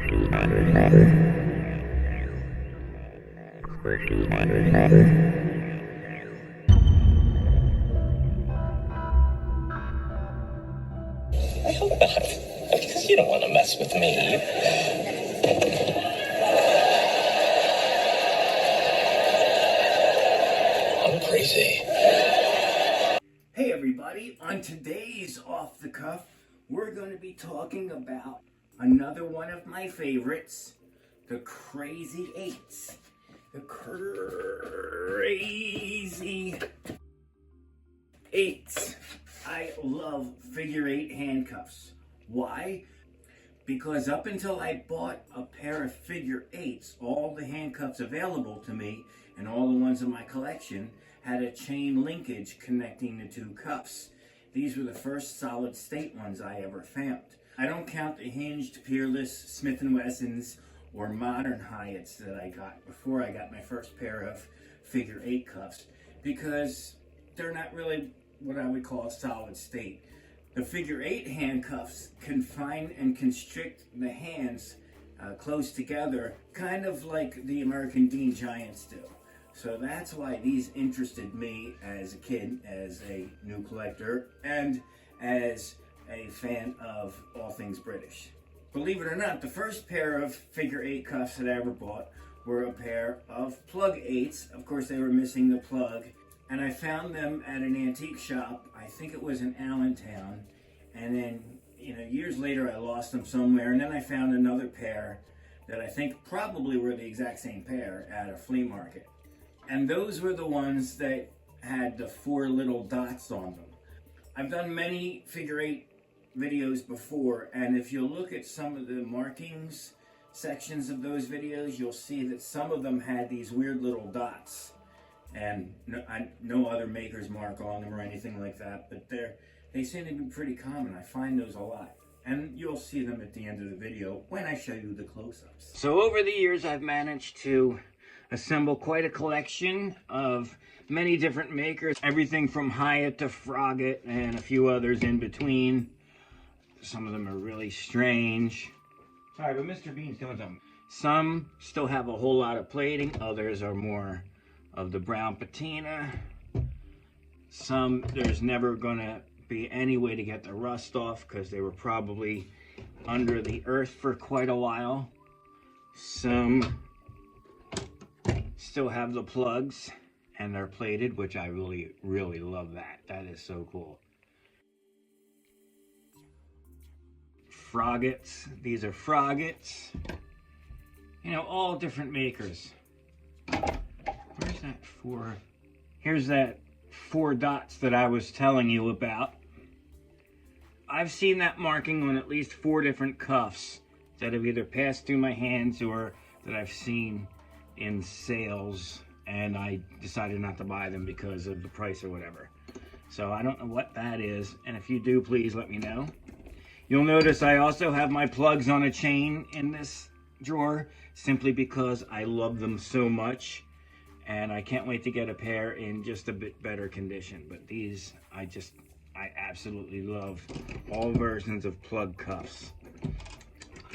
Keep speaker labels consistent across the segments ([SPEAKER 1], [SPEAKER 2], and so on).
[SPEAKER 1] I hope not, because you don't want to mess with me. I'm crazy.
[SPEAKER 2] Hey everybody, on today's Off the Cuff, we're going to be talking about another one of my favorites, the Crazy Eights. The Crazy Eights. I love figure eight handcuffs. Why? Because up until I bought a pair of figure eights, all the handcuffs available to me and all the ones in my collection had a chain linkage connecting the two cuffs. These were the first solid state ones I ever found. I don't count the hinged, peerless Smith & Wessons or modern Hyatts that I got before I got my first pair of figure eight cuffs, because they're not really what I would call a solid state. The figure eight handcuffs confine and constrict the hands close together, kind of like the American Dean Giants do. So that's why these interested me as a kid, as a new collector, and as a fan of all things British. Believe it or not, the first pair of figure eight cuffs that I ever bought were a pair of plug eights. Of course, they were missing the plug, and I found them at an antique shop. I think it was in Allentown, and then, years later I lost them somewhere, and then I found another pair that I think probably were the exact same pair at a flea market. And those were the ones that had the four little dots on them. I've done many figure eight videos before, and if you look at some of the markings sections of those videos, you'll see that some of them had these weird little dots. And no other makers mark on them or anything like that, but they seem to be pretty common. I find those a lot. And you'll see them at the end of the video when I show you the close-ups. So over the years, I've managed to assemble quite a collection of many different makers. Everything from Hyatt to Froggatt and a few others in between. Some of them are really strange. Sorry, but Mr. Bean's doing something. Some still have a whole lot of plating. Others are more of the brown patina. Some, there's never gonna be any way to get the rust off because they were probably under the earth for quite a while. Some still have the plugs and they're plated, which I really, really love that. That is so cool. Froggatts, these are Froggatts. All different makers. Where's that four? Here's that four dots that I was telling you about. I've seen that marking on at least 4 different cuffs that have either passed through my hands or that I've seen in sales, and I decided not to buy them because of the price or whatever. So I don't know what that is, and if you do, please let me know. You'll notice I also have my plugs on a chain in this drawer, simply because I love them so much, and I can't wait to get a pair in just a bit better condition. But these, I absolutely love all versions of plug cuffs.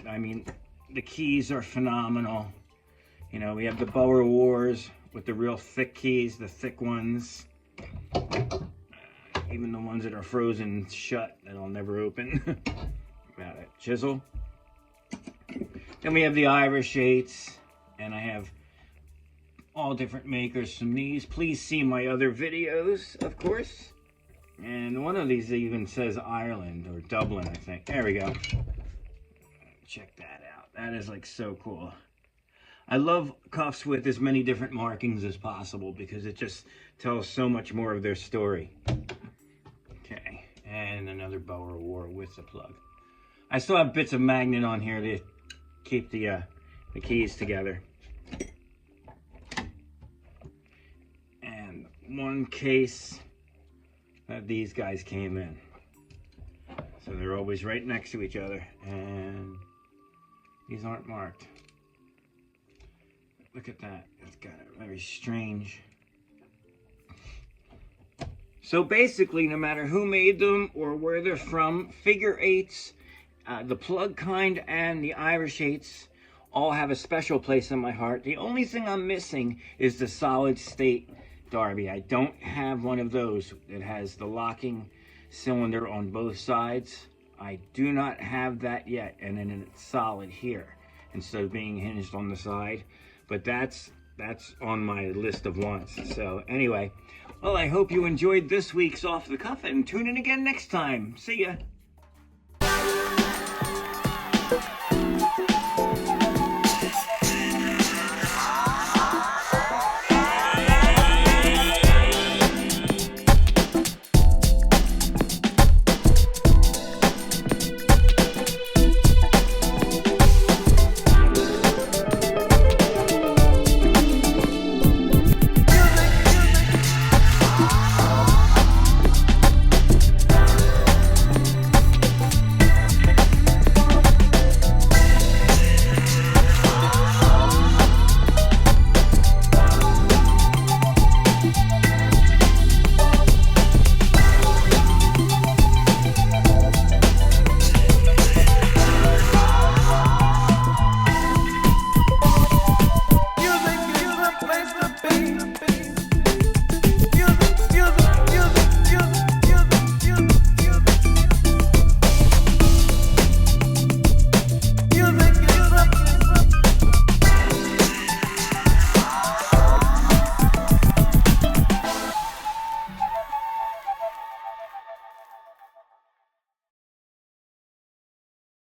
[SPEAKER 2] I mean, the keys are phenomenal. We have the Boer Wars with the real thick keys, the thick ones. Even the ones that are frozen shut, that'll never open. Got a chisel. Then we have the Irish eights, and I have all different makers from these. Please see my other videos, of course. And one of these even says Ireland or Dublin, I think. There we go. Check that out. That is like so cool. I love cuffs with as many different markings as possible because it just tells so much more of their story. Okay, and another Boer War with the plug. I still have bits of magnet on here to keep the keys together. And one case that these guys came in. So they're always right next to each other, and these aren't marked. Look at that. It's got a very strange. So basically, no matter who made them or where they're from, figure eights The plug kind and the Irish 8s all have a special place in my heart. The only thing I'm missing is the solid state Derby. I don't have one of those that has the locking cylinder on both sides. I do not have that yet, and then it's solid here instead of being hinged on the side. But that's on my list of wants. So anyway, well, I hope you enjoyed this week's Off the Cuff, and tune in again next time. See ya.